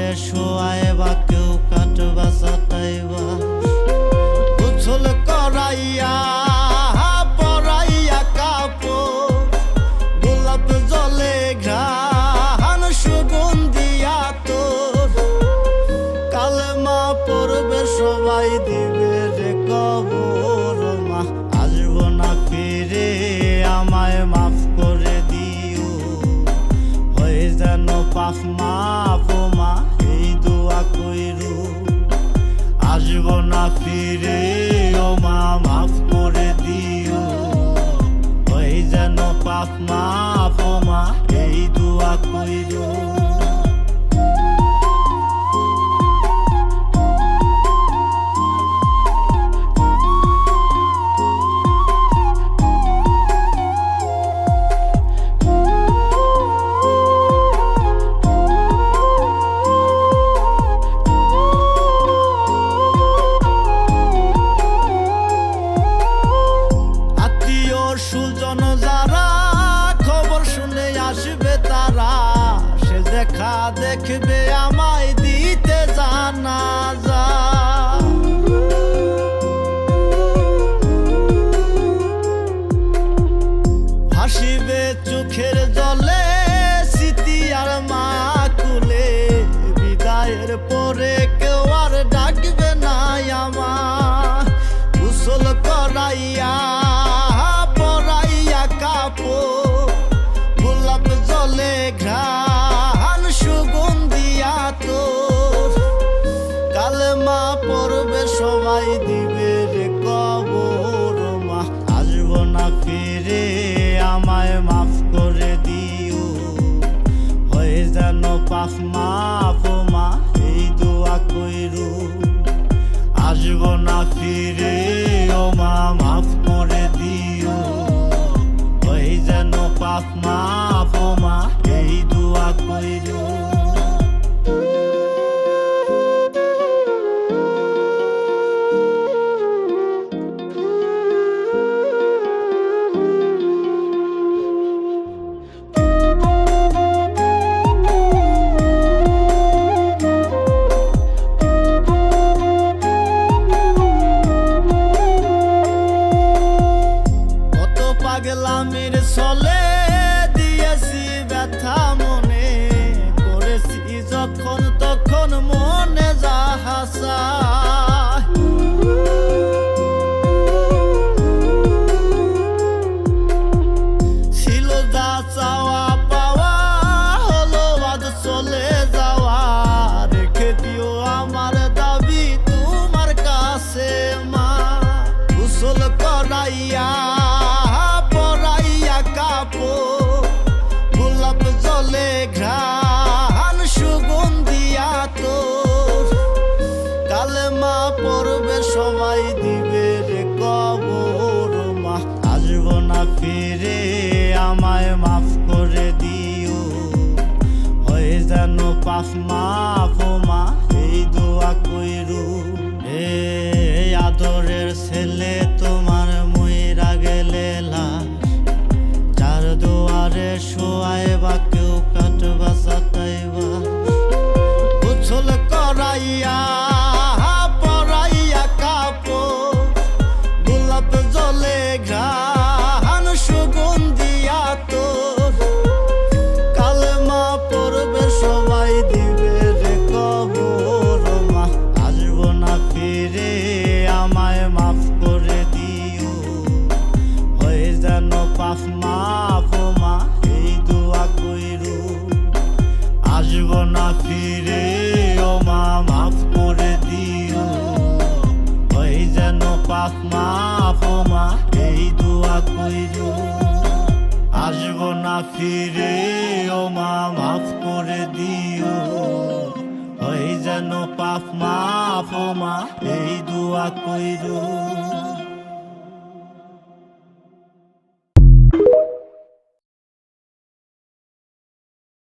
দুয়ারে শোয়ায় বা কেউ কাটবা চাটাইবা গোসল করাইয়া পরাইয়া কাপড় গোলাপ জলে ঘ্রাণ সুগন্ধিয়া তোর কালেমা পড়বে সবাই দিবে রে কবর মা আসবো না ফিরে আমায় মাফ করে দিও হয়ে যেন পাপ মাফ মা এই দোয়া কইরু আসবো না ফিরে ও মা মাফ করে দিও হয়ে যেন পাপ মাফ মা এই দোয়া কইরু সুজন যারা খবর শুনে আসবে তারা সে দেখা দেখবে আমায় দিতে জানাজা হাসিবে চোখের জলে স্মৃতি আর মাকুলে বিদায়ের পরে কেউ আর ডাকবে না আমার গোসল করাইয়া গোলাপ জলে ঘ্রাণ সুগন্ধিয়া তোর কালেমা পড়বে সবাই দিবে রে কবর মা আসবো না ফিরে আমায় মাফ করে দিও হয়ে যেন পাপ মাফ মা এই দোয়া কইরু আসবো না ফিরে ও মা মাফ করে দিও যেন পাপ মাফ মা এই দোয়া কইরু পাগলামির চলে দিয়েছি ব্যথা মনে করেছি যখন তখন মনে যাহা চায় ছিল যা চাওয়া পাওয়া হলো আজ চলে যাওয়া রেখে দিও আমার দাবি তোমার কাছে মা গোসল করাইয়া গোলাপ জলে ঘ্রাণ সুগন্ধিয়া তোর কালেমা পড়বে সবাই দিবে রে কবর মা আসবো না ফিরে আমায় মাফ করে দিও হয়ে যেন পাপ মাফ মা এই দোয়া কইরু আদরের ছেলে তোমার মইরা গেলে দুয়ারে শোয়ায় বা কেউ কাটবা চাটাইবা গোসল করাইয়া পরাইয়া কাপড় গোলাপ জলে ঘ্রাণ সুগন্ধিয়া তোর কালেমা পড়বে সবাই দিবে রে কবর মা আসবো না ফিরে আমায় মাফ করে দিও হয়ে যেন পাপ মাফ মা এই দোয়া কইরু আসবো না ফিরে ও মা মাফ করে দিও হয়ে যেন পাপ মাফ মা এই দোয়া কইরু আসবো না ফিরে ও মা মাফ করে দিও হয়ে যেন পাপ মাফ মা এই দোয়া কইরু।